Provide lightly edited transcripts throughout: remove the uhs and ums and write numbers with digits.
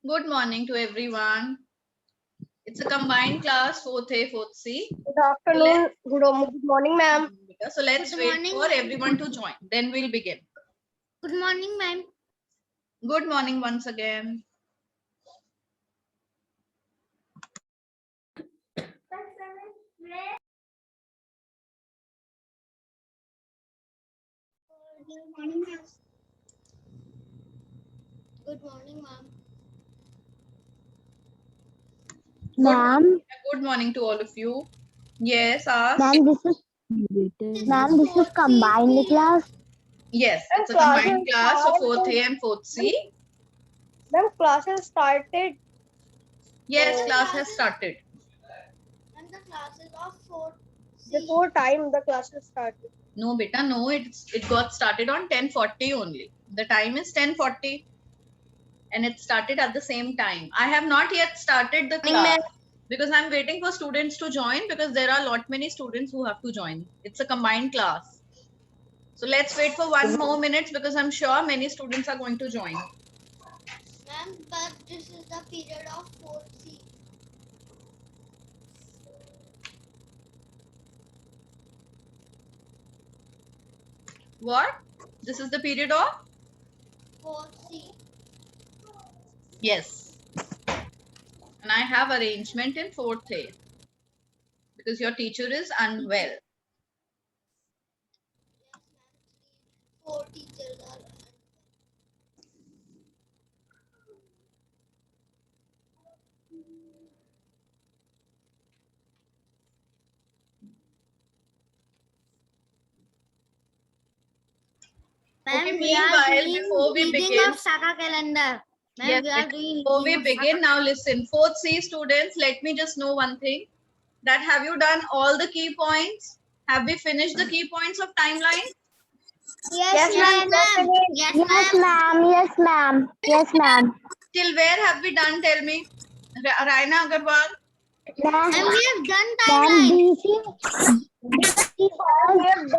Good morning to everyone. It's a combined class, 4th A, 4th C. Good afternoon. Good morning, ma'am. So let's wait for everyone to join. Then we'll begin. Good morning, ma'am. Good morning once again. Good morning, ma'am. Good morning, ma'am. Ma'am, Good morning to all of you. Yes, ask. ma'am, this is combined class. Yes, it's a Classes combined class of 4th started. A and 4th C. Ma'am, classes started. Yes, class has started. And the classes of 4th C. Before time, the classes started. No, beta, no, it got started on 10:40 only. The time is 10:40 and it started at the same time. I have not yet started the class because I'm waiting for students to join because there are a lot many students who have to join. It's a combined class. So let's wait for 1 more minute because I'm sure many students are going to join. Ma'am, but this is the period of 4th C. What? This is the period of? 4th C. Yes. And I have arrangement in 4th A because your teacher is unwell. Yes, ma'am. 4 teachers are. Ma'am, Okay, we are meanwhile, doing before we reading begin, of Saka calendar. Ma'am, yes, we are doing before we reading of begin, Saka. now listen. 4th C students, let me just know one thing. That have you done all the key points? Have we finished the key points of timeline? Yes, ma'am. Yes, Yes, ma'am. ma'am. Yes, ma'am. Yes, ma'am. Till where have we done? Tell me. Raina Agarwal. Ma'am, And we have done ma'am, timeline. BC was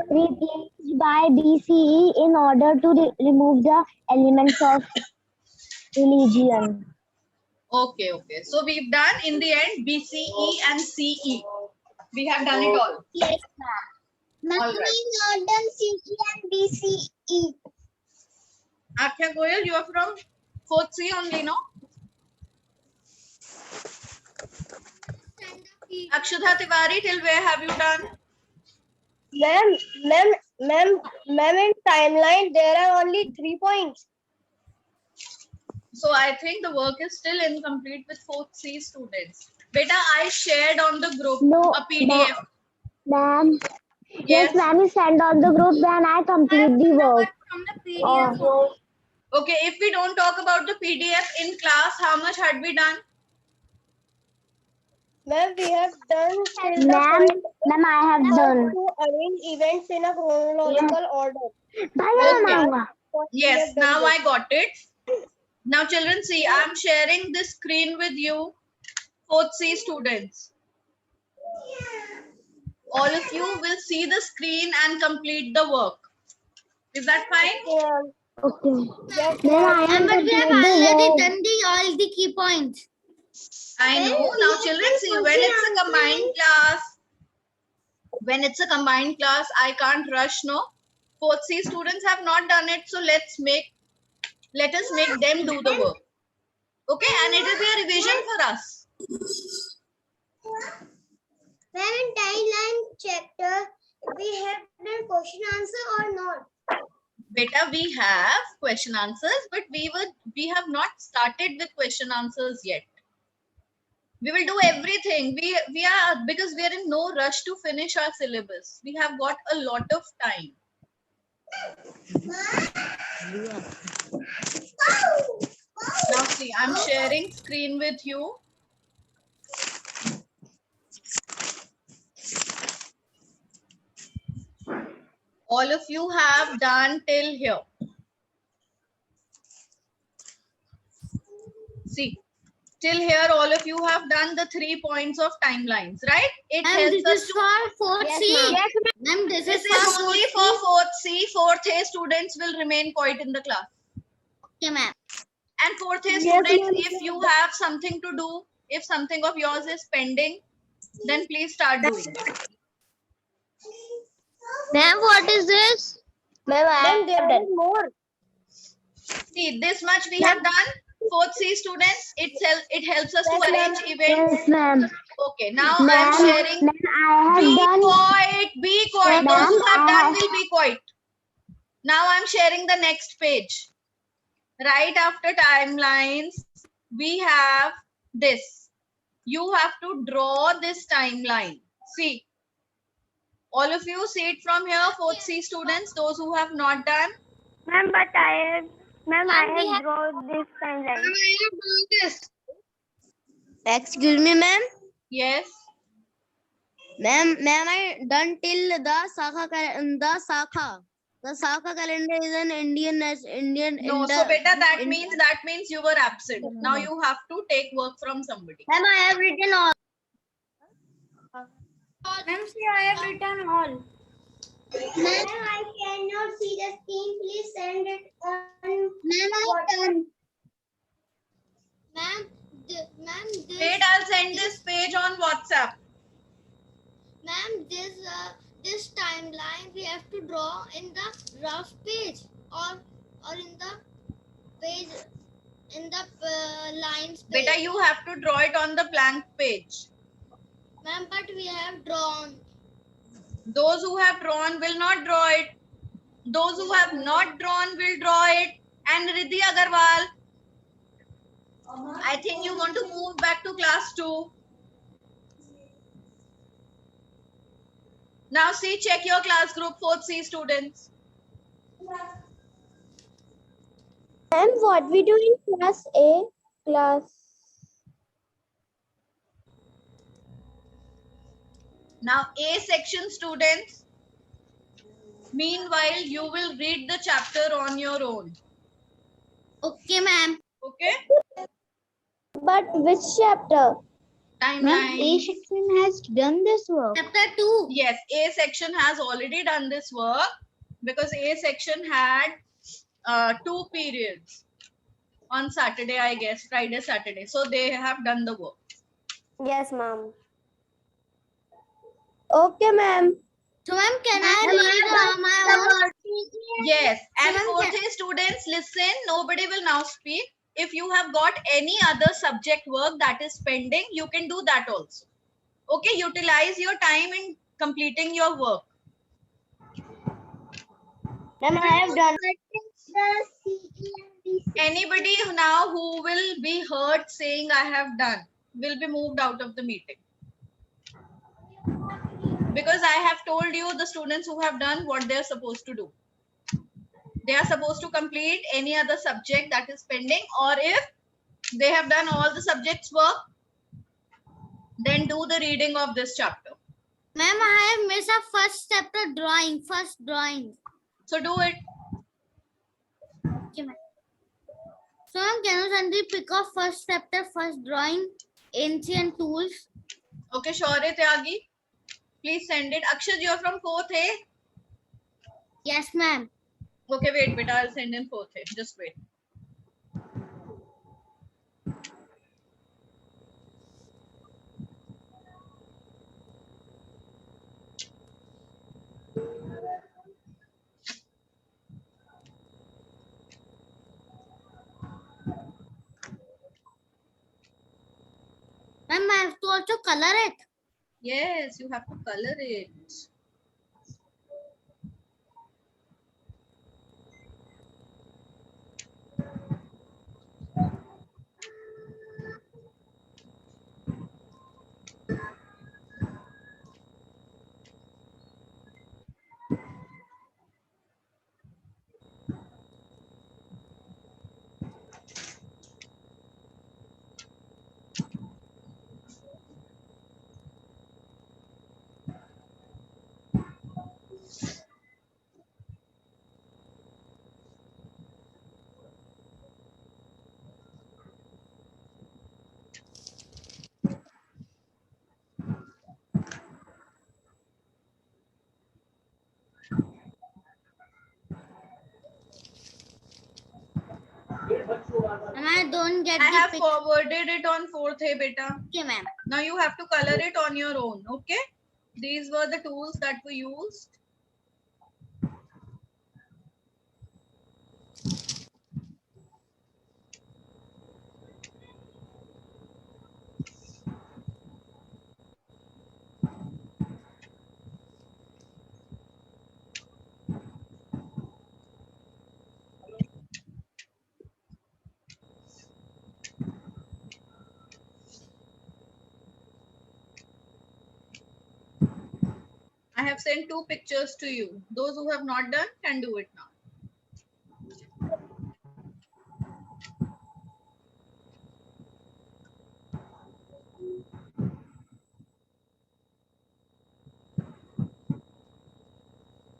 replaced by BCE in order to remove the elements of religion. Okay, okay. So we've done in the end BCE and CE. We have done it all. Yes, ma'am. All right. Not done CE and BCE. Akhya Goyal, you are from 4th C only, no? Akshudha Tiwari, till where have you done? Ma'am, in timeline, there are only 3 points. So I think the work is still incomplete with 4th C students. Beta, I shared on the group No, a PDF. ma'am. Yes. Yes, ma'am. You send on the group, then I complete the work. From the PDF. Okay, if we don't talk about the PDF in class, how much had we done? Ma'am, we have done till the Ma'am, point ma'am, I have done. to arrange events in a chronological order. Okay. We Yes, have done now this. I got it. Now children, see, I'm sharing this screen with you, 4th C students. All of you will see the screen and complete the work. Is that fine? Yeah. Okay. Yes, Then ma'am. I have But we have completed the already work. done all the key points. I know. Now children, see, when it's a combined class, I can't rush, no? 4th C students have not done it, so let us make them do the work. Okay, and it will be a revision for us. Ma'am, in timeline chapter, we have done question answer or not? Beta, we have question answers, but we have not started with question answers yet. We will do everything. We are, because we are in no rush to finish our syllabus. We have got a lot of time. Now see, I'm sharing screen with you. All of you have done till here. See, till here all of you have done the 3 points of timelines, right? It Ma'am, helps this us is for 4th C. Ma'am, this This is is for only 4th for C. 4th C. 4th A students will remain quiet in the class. Okay, ma'am. And fourth is Yes, students, ma'am. if you have something to do, if something of yours is pending, then please start doing it. Ma'am, what is this? Ma'am, there is more. See, this much we have done. Fourth C students, it helps us to Yes, ma'am. arrange events. Yes, ma'am. Okay, now I am Ma'am, sharing. ma'am, I Be have done. quiet, be quiet. Ma'am, Those who have I done have- will be quiet. Now I'm sharing the next page. Right after timelines, we have this. You have to draw this timeline. See, all of you see it from here, 4th C students, those who have not done. Ma'am, but I have drawn this timeline. Excuse me, ma'am. Yes. Ma'am, I done till the Sakha. The Sakha calendar is an Indian. No, so beta, that means you were absent. Now you have to take work from somebody. Ma'am, I have written all. Ma'am, see, I have written all. Ma'am, I cannot see the screen. Please send it on. Ma'am, I done. Ma'am, Wait, I'll send this page on WhatsApp. Ma'am, this timeline we have to draw in the rough page or in the page in the lines page. Beta, you have to draw it on the blank page. Ma'am, but we have drawn. Those who have drawn will not draw it. Those who have not drawn will draw it. And Riddhi Agarwal, I think you want to move back to class 2. Now see, check your class group, 4th C students. Ma'am, what we do in class A? Class. Now A section students, meanwhile you will read the chapter on your own. Okay, ma'am. Okay? But which chapter? Timeline. section has done this work. Chapter 2. Yes, A section has already done this work because A section had 2 periods on Saturday, I guess, Friday, Saturday. So they have done the work. Yes, ma'am. Okay, ma'am. So, ma'am, can I read my own? Yes, and Ma'am, 4th A students, listen, nobody will now speak. If you have got any other subject work that is pending, you can do that also. Okay, utilize your time in completing your work. Ma'am, I have done. Anybody now who will be heard saying I have done will be moved out of the meeting. Because I have told you the students who have done what they are supposed to do. They are supposed to complete any other subject that is pending, or if they have done all the subjects work, then do the reading of this chapter. Ma'am, I have missed a first chapter drawing. First drawing. So do it. Okay, ma'am. So, ma'am, can you send the pick of first chapter, first drawing, ancient tools? Okay, Shaurya Tyagi, please send it. Akshad, you are from 4th A? Yes, ma'am. Okay, wait, beta, I'll send in 4th A. Just wait. Ma'am, I have to also color it. Yes, you have to color it. And I don't get I the have picture. forwarded it on 4th, hey beta. Okay, ma'am. Now you have to color it on your own, okay? These were the tools that we used. I have sent 2 pictures to you. Those who have not done can do it now.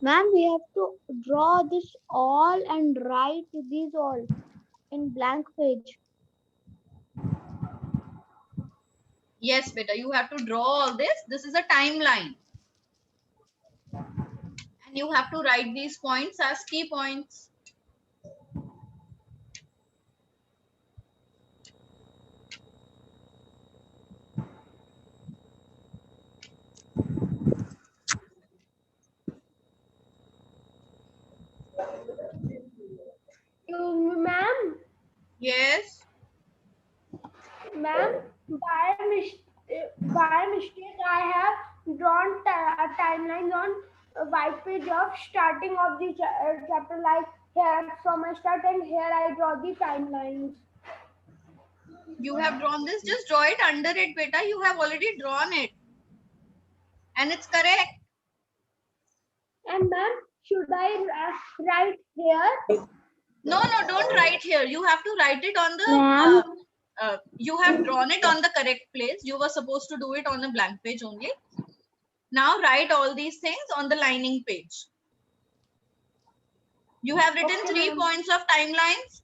Ma'am, we have to draw this all and write these all in blank page. Yes, beta, you have to draw all this. This is a timeline. And you have to write these points as key points. Ma'am, Yes. ma'am, by mistake, I have drawn timelines on a white page of starting of the chapter. Like here from my start, and here I draw the timelines. You have drawn this. Just draw it under it, beta. You have already drawn it. And it's correct. And ma'am, should I write here? No, don't write here. You have to write it on the. Ma'am. You have drawn it on the correct place. You were supposed to do it on a blank page only. Now write all these things on the lining page. You have written Okay, 3 ma'am. points of timelines.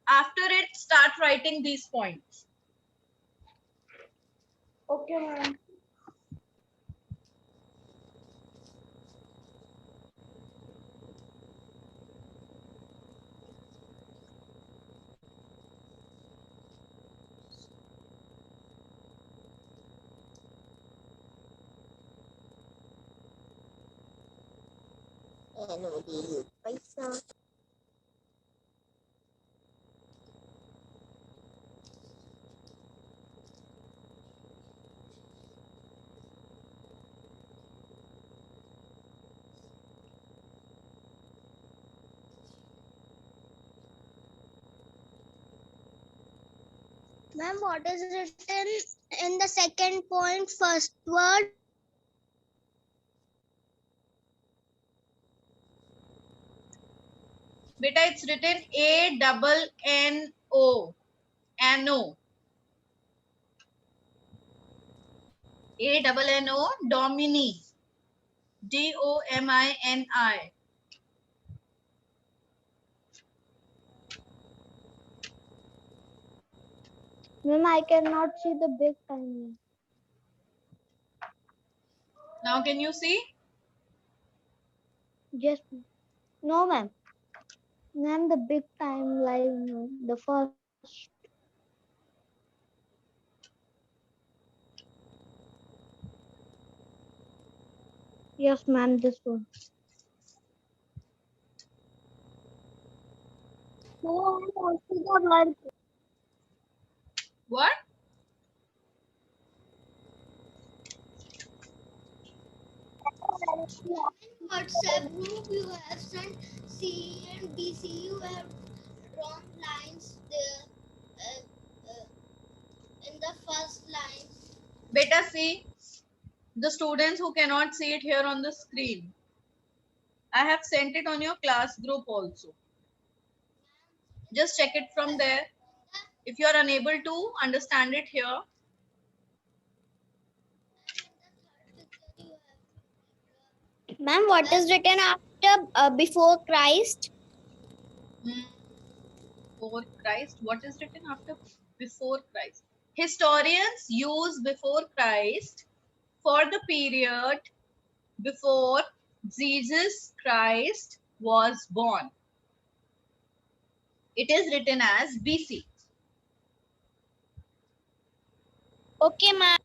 After it, start writing these points. Okay, ma'am. Ma'am, what is written in the second point, first word? Beta, it's written A-double-N-O. Ano. A-double-N-O, Domini. D-O-M-I-N-I. Ma'am, I cannot see the big timeline. Now can you see? Yes. No, ma'am. Ma'am, the big timeline, no, the first. Yes, ma'am, this one. No, I want to the one. What? WhatsApp group you have sent C and BC. You have drawn lines there in the first line. Beta, see the students who cannot see it here on the screen. I have sent it on your class group also. Just check it from there. If you are unable to understand it here, Ma'am, what is written after before Christ? before Christ. What is written after before Christ? Historians use before Christ for the period before Jesus Christ was born. It is written as BC. Okay, ma'am.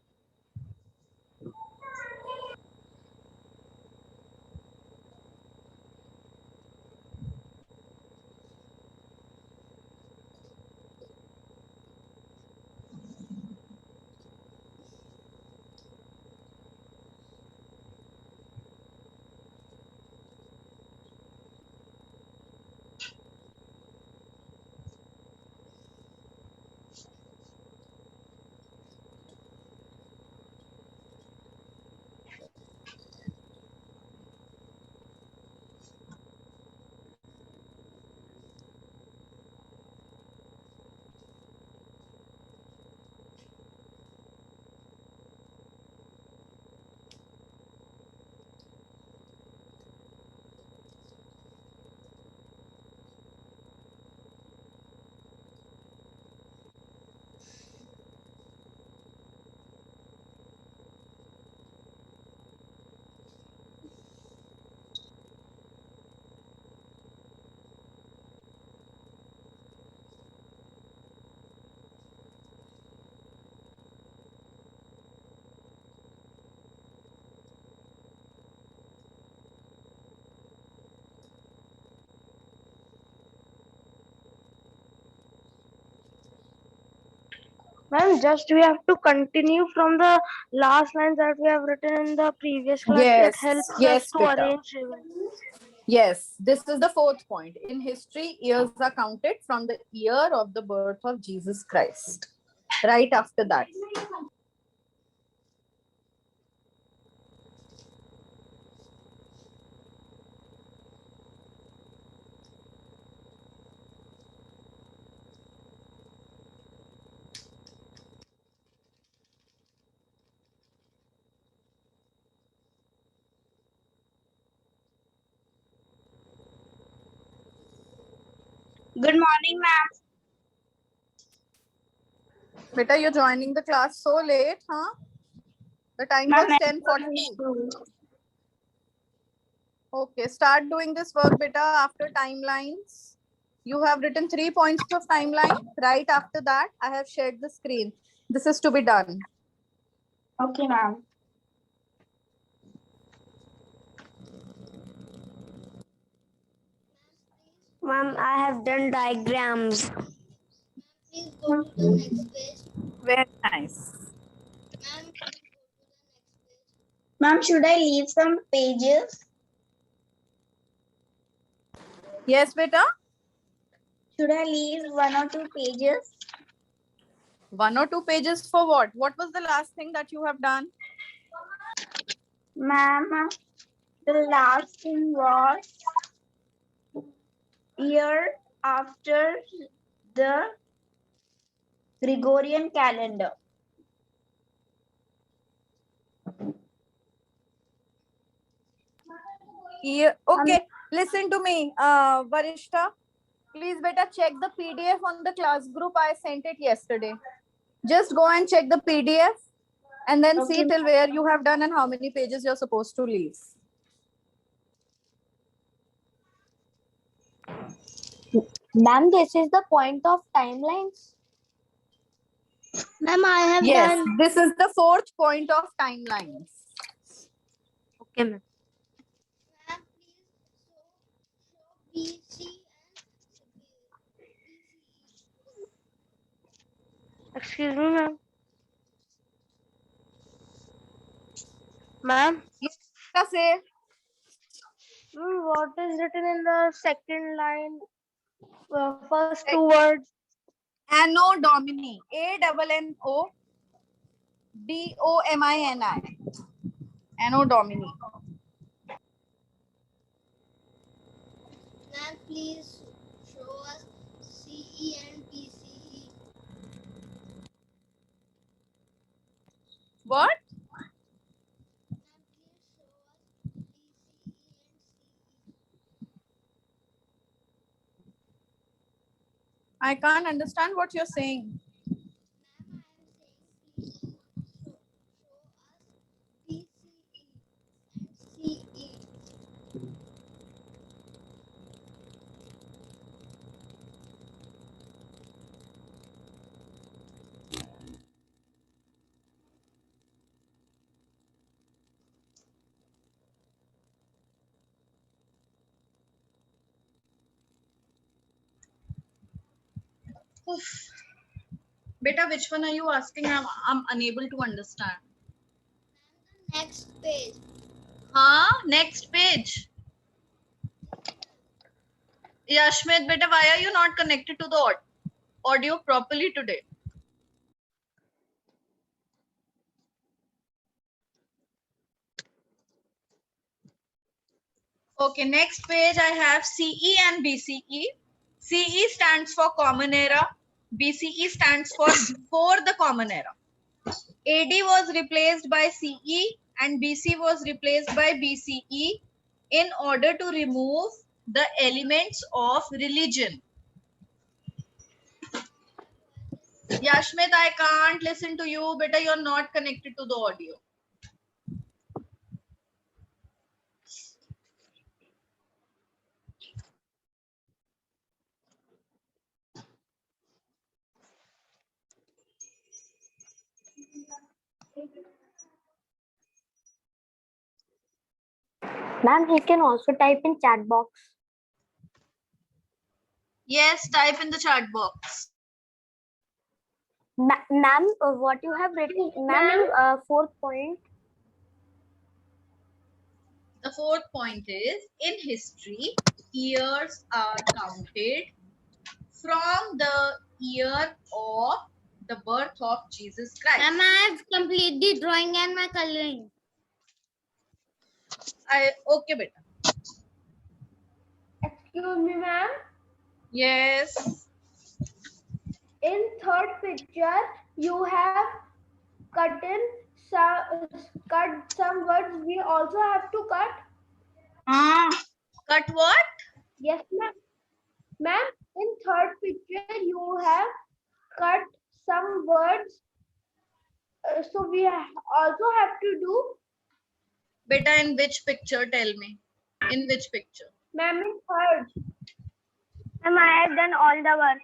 Ma'am, just we have to continue from the last lines that we have written in the previous class. Yes, It helps yes, us to beta. arrange events. Yes, this is the fourth point. In history, years are counted from the year of the birth of Jesus Christ. Right after that. Good morning, ma'am. Beta, you're joining the class so late, huh? The time was 10:40. Okay, start doing this work, beta, after timelines. You have written 3 points of timeline. Right after that, I have shared the screen. This is to be done. Okay, ma'am. Ma'am, I have done diagrams. Please go to the next page. Very nice. Ma'am, please go to the next page. Ma'am, should I leave some pages? Yes, beta. Should I leave 1 or 2 pages? 1 or 2 pages for what? What was the last thing that you have done? Ma'am, the last thing was year after the Gregorian calendar. Yeah, okay, listen to me, Varishta. Please, beta, check the PDF on the class group. I sent it yesterday. Just go and check the PDF and then see till where you have done and how many pages you're supposed to leave. Ma'am, this is the point of timelines. Ma'am, I have Yes, done. this is the fourth point of timelines. Okay, ma'am. Ma'am, please show BC and Excuse me, ma'am. Ma'am, Say what is written in the second line? First 2 words. Anno Domini. ANNO DOMINI. Anno Domini. Ma'am, please show us CE and BCE. What? Ma'am, please show us BCE and CE. I can't understand what you're saying. Ma'am, I am saying please show us BCE and CE. Oof. Beta, which one are you asking? I'm unable to understand. Next page. Next page. Yashmit, beta, why are you not connected to the audio properly today? Okay, next page I have CE and BCE. CE stands for Common Era. BCE stands for before the Common Era. AD was replaced by CE and BC was replaced by BCE in order to remove the elements of religion. Yashmit, I can't listen to you. Beta, you're not connected to the audio. Ma'am, he can also type in chat box. Yes, type in the chat box. Ma'am, what you have written, ma'am, fourth point. The fourth point is, in history, years are counted from the year of the birth of Jesus Christ. Ma'am, I have completed the drawing and my coloring. Okay, beta. Excuse me, ma'am. Yes. In third picture, you have cut some words. We also have to cut. Cut what? Yes, ma'am. Ma'am, in third picture, you have cut some words. So we also have to do. Beta, in which picture? Tell me. In which picture? Ma'am, in third. Ma'am, I have done all the work.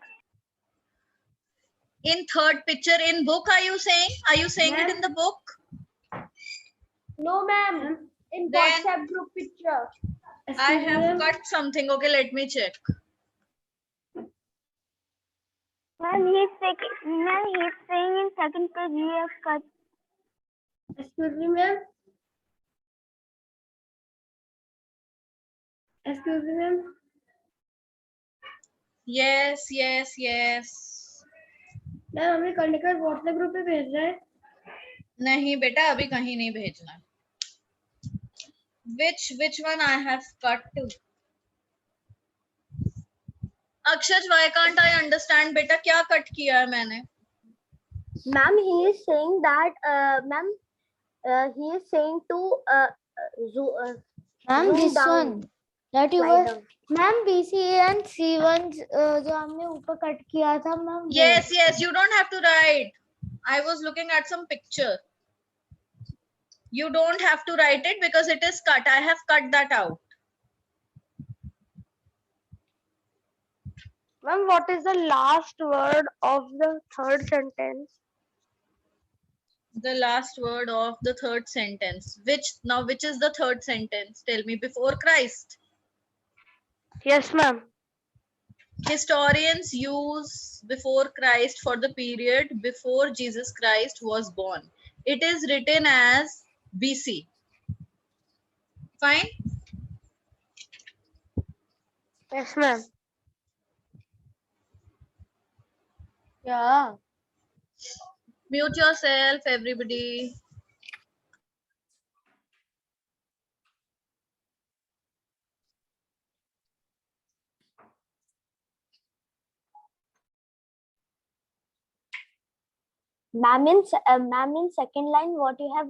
In third picture, in book, are you saying? Are you saying it in the book? No, ma'am. In Then WhatsApp group picture. I have cut something. Okay, let me check. Ma'am, he's saying in second page he has cut. Excuse me, ma'am. Excuse me, ma'am. Yes, yes, yes. Ma'am हमें conductor WhatsApp group पे भेज रहा है नहीं बेटा अभी कहीं नहीं भेजना. Which one I have cut to? Akshaj, why can't I understand? बेटा क्या कट किया है मैंने? Ma'am, he is saying that, ma'am, he is saying to Ma'am, this down. one that you Slide were, down. ma'am, BCA and C1 जो हमने ऊपर cut किया था ma'am. Yes, yes, you don't have to write. I was looking at some picture. You don't have to write it because it is cut. I have cut that out. Ma'am, what is the last word of the third sentence? The last word of the third sentence. Which is the third sentence? Tell me. Before Christ. Yes, ma'am. Historians use before Christ for the period before Jesus Christ was born. It is written as BC. Fine? Yes, ma'am. Yeah. Mute yourself, everybody. Ma'am, in second line, what you have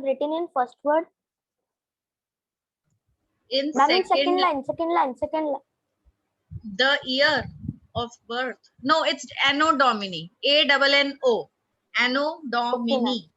written in first word? In Ma'am, in second line. the year of birth. No, it's Anno Domini. ANNO. Anno Domini.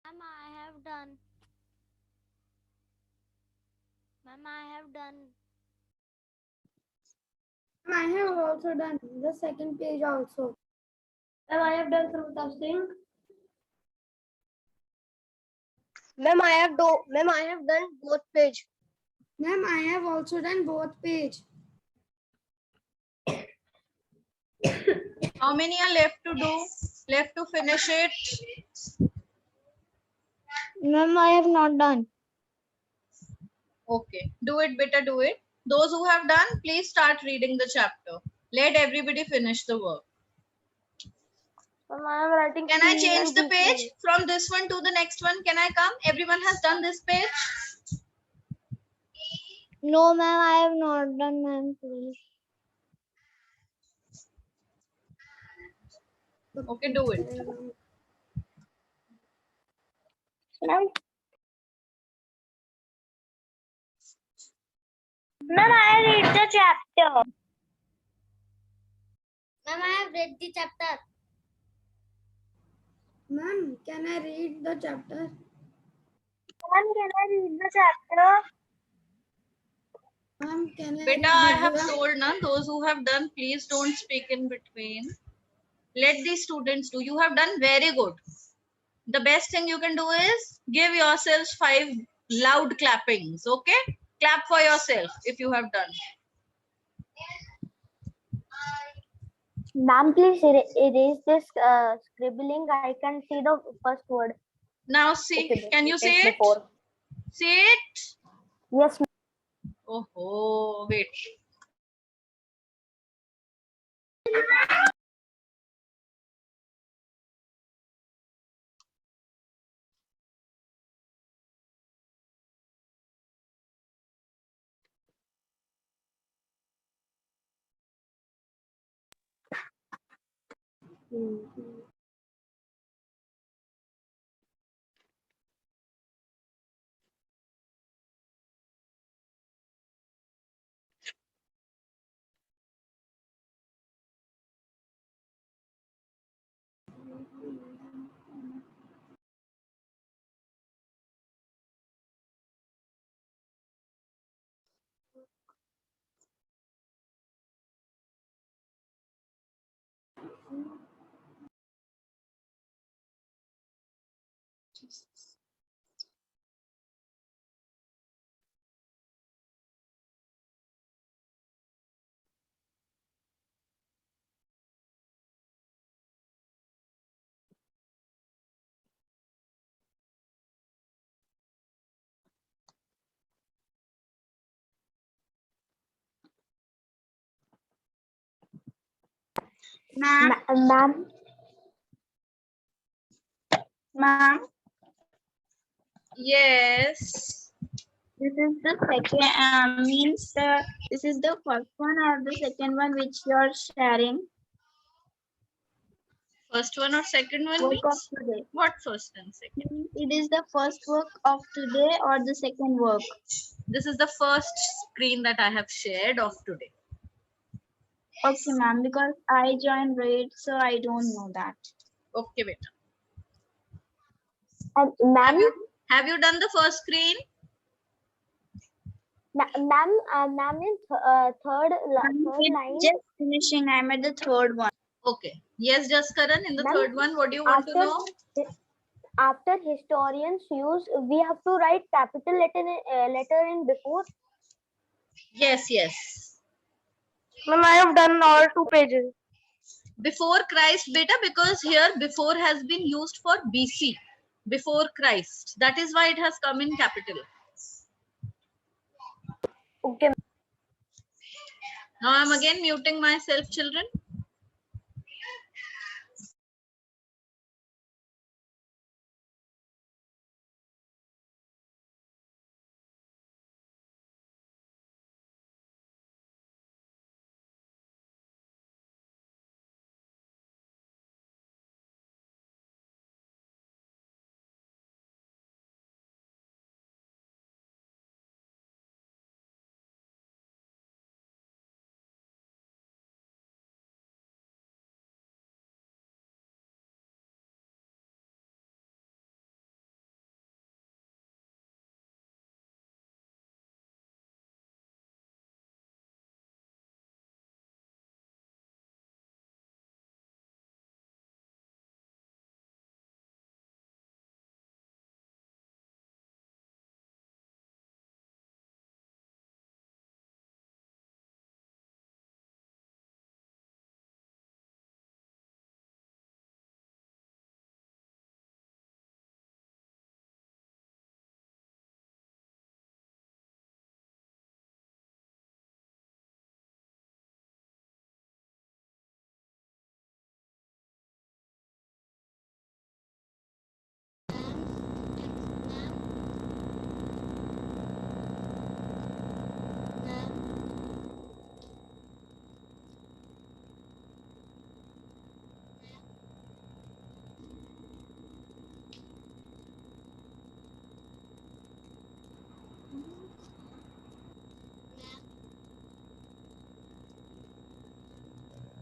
Ma'am, I have done. Ma'am, I have done. I have also done the second page also. Ma'am, I have done something. Ma'am, I have done both page. Ma'am, I have also done both page. How many are left to do? Left to finish it? Ma'am, I have not done. Okay, do it, beta, do it. Those who have done, please start reading the chapter. Let everybody finish the work. Ma'am, I am writing. Can I C change and the D page page. from this one to the next one? Can I come? Everyone has done this page? No, ma'am, I have not done, ma'am, please. Okay, do it. Ma'am, I read the chapter. Ma'am, I have read the chapter. Ma'am, can I read the chapter? Ma'am, can I read the chapter? Ma'am, can I Beta, read I have Divya? told na, those who have done, please don't speak in between. Let the students do. You have done very good. The best thing you can do is give yourselves 5 loud clappings. Okay? Clap for yourself if you have done. Ma'am, please erase this scribbling. I can see the first word. Now see, Okay, can you see it? before. See it? Yes, Oh, wait. ma'am. Ma'am, Yes. this is the second, this is the first one or the second one which you are sharing. First one or second one Work of means? today. What first and second? It is the first work of today or the second work. This is the first screen that I have shared of today. Okay, ma'am, because I joined late, so I don't know that. Okay, beta. Ma'am, Have you done the first screen? ma'am, in third line. Just finishing, I'm at the third one. Okay. Yes, just Karan, in the Ma'am, third one, what do you want to know? After historians use, we have to write capital letter in before. Yes, yes. Ma'am, I have done all 2 pages. Before Christ, beta, because here before has been used for BC, before Christ. That is why it has come in capital. Okay. Now I'm again muting myself, children.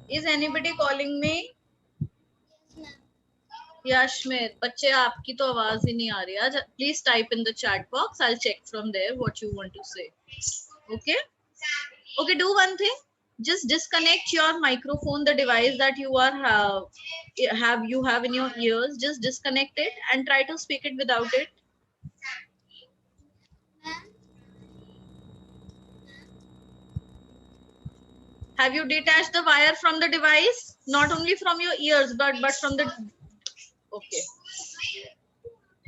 Is anybody calling me? Yes, ma'am. Yashmit, बच्चे आपकी तो आवाज ही नहीं आ रही है. Please type in the chat box. I'll check from there what you want to say. Okay? Okay, do one thing. Just disconnect your microphone, the device that you are have in your ears. Just disconnect it and try to speak it without it. Ma'am. Have you detached the wire from the device? Not only from your ears, but from the. Okay.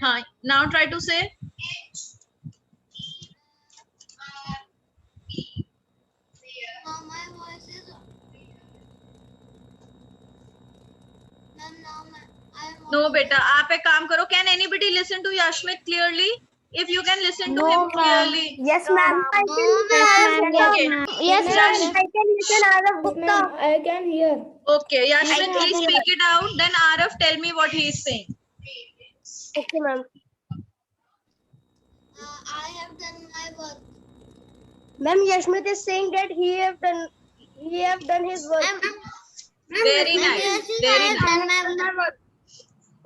Hi. Now try to say. Now my voice is. Ma'am, now I am. No, beta. आप एक काम करो. Can anybody listen to Yashmit clearly? If you can listen to him clearly. Yes, ma'am. I can listen. Okay. Yes, Yash- ma'am. I can listen. Arav Gupta. I can hear. Okay, Yashmit, please speak it out. Then Arav, tell me what he is saying. Okay, ma'am. I have done my work. Ma'am, Yashmit is saying that he have done his work. Very nice. Yes, Very I nice. have done my work.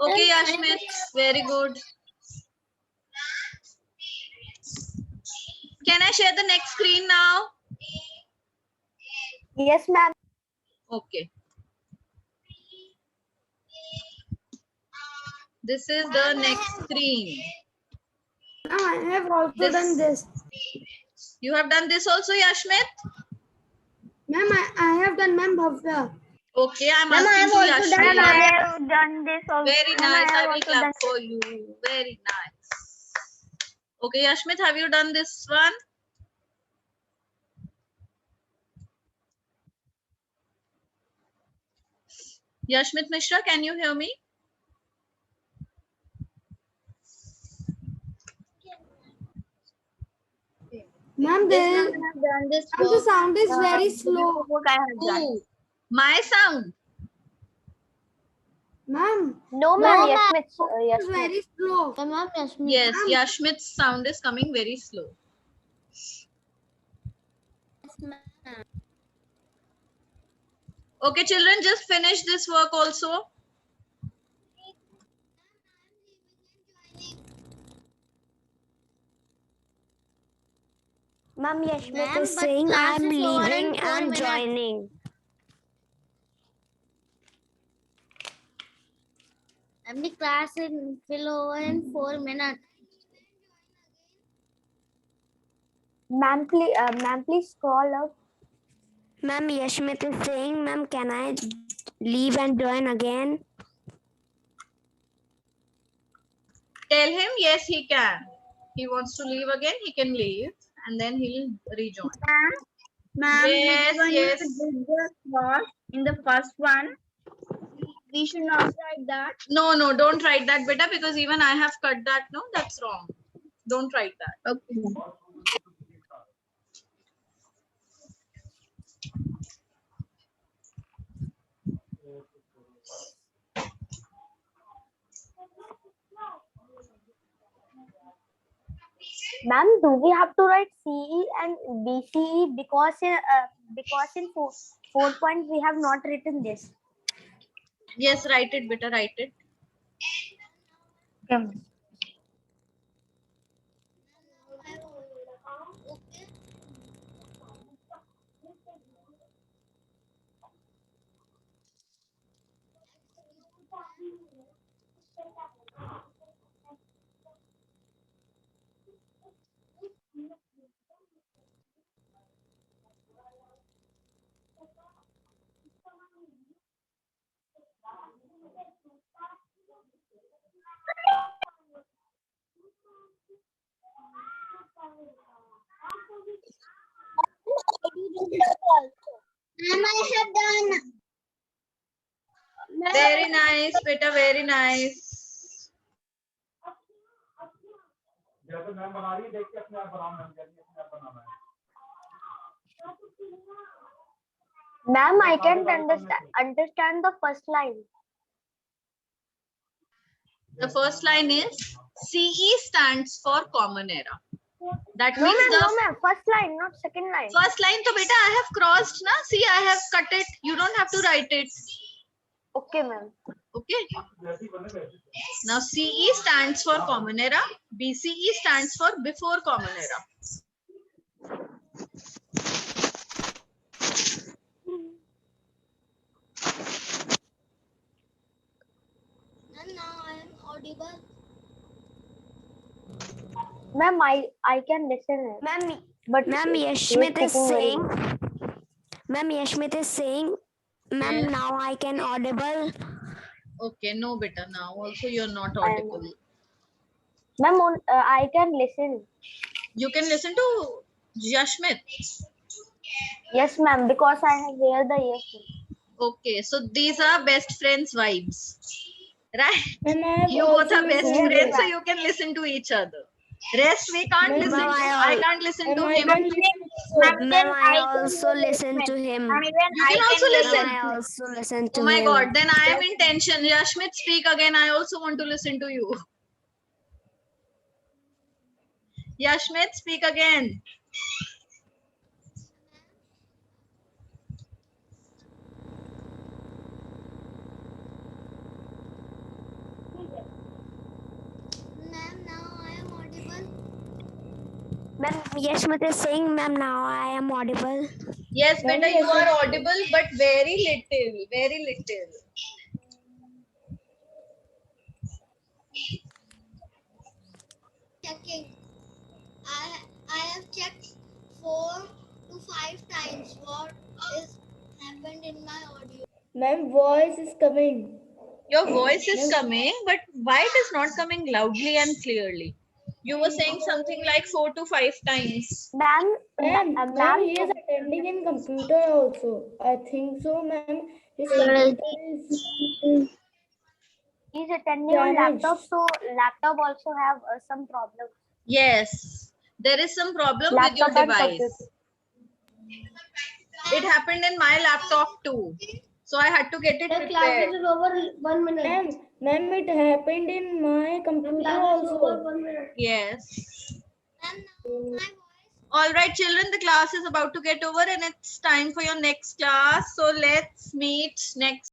Okay, Yashmit, very good. Can I share the next screen now? Yes, ma'am. Okay. This is the next screen. I have also done this. You have done this also, Yashmit? Ma'am, I have done, ma'am, Bhavya. Okay, I'm Ma'am, I asking have to also done Yashmit. I have done this also. Very Ma'am, nice. I I have will also clap done for you. Very nice. Okay, Yashmit, have you done this one? Yashmit Mishra, can you hear me? Ma'am, Yes, the ma'am, I have done this work. sound is very slow. Work I have done. Ooh, my sound. Ma'am, No, ma'am. Yashmit. it's Yashmit. very slow. Ma'am, Yashmit. Yes, Yashmit's sound is coming very slow. Okay, children, just finish this work also. Ma'am, Yashmit Ma'am, is but saying class I'm is over in leaving 4 and minutes. joining. The class will over in 4 minutes. Ma'am, please scroll up. Ma'am, Yashmit is saying, ma'am, can I leave and join again? Tell him yes, he can. He wants to leave again, he can leave and then he'll rejoin. Ma'am, Yes, when yes. you did the work in the first one, we should not write that. No, no, don't write that, beta, because even I have cut that. No, that's wrong. Don't write that. Okay. Ma'am, do we have to write CE and BCE because in 4 point we have not written this? Yes, write it, beta, write it. Okay. Ma'am, I have done. Very nice, beta, very nice. Ma'am, I can't understand the first line. The first line is CE stands for Common Era. That No, means ma'am. the No, ma'am. First line, not second line. first line to beta I have crossed na. See, I have cut it. You don't have to write it. Okay, ma'am. Okay. Now CE stands for common era. BCE stands for before common era. Ma'am, now I am audible. Ma'am, I can listen. Ma'am, but Ma'am, he Yashmit is speaking very saying, much. Ma'am, Yashmit is saying, Ma'am, Yes. now I can audible. Okay, no beta. Now also you're not I am audible. Ma'am, I can listen. You can listen to Yashmit. Yes, ma'am, because I have wear the earphone. Okay, so these are best friends vibes. Right? Ma'am, I have You both also are best listened to friends, so it. you can listen to each other. Rest we can't Ma'am, listen to. I can't listen Ma'am, to I him. can listen also. Ma'am, I also listen to him. You can also Ma'am, listen. I also listen to Oh my him. god, then I am in tension. Yashmit, speak again. I also want to listen to you. Yashmit, speak again. Ma'am, now I am audible. Ma'am, Yashmit is saying, Ma'am, now I am audible. Yes, Ma'am, beta, you yes, are audible, but very little. Very little. Checking. I have checked 4 to 5 times what is happened in my audio. Ma'am, voice is coming. Your voice is Ma'am. coming, but why it is not coming loudly and clearly? You were saying something like 4 to 5 times. Ma'am, Ma'am, he is attending in computer also. I think so, ma'am. His computer is he's attending on damaged. laptop, so laptop also have some problem. Yes, there is some problem with your Laptop and device. computer. It happened in my laptop too. So I had to get it repaired. Over 1 minute. Ma'am, it happened in my computer also. Yes. And now my voice. All right, children, the class is about to get over and it's time for your next class. So let's meet next.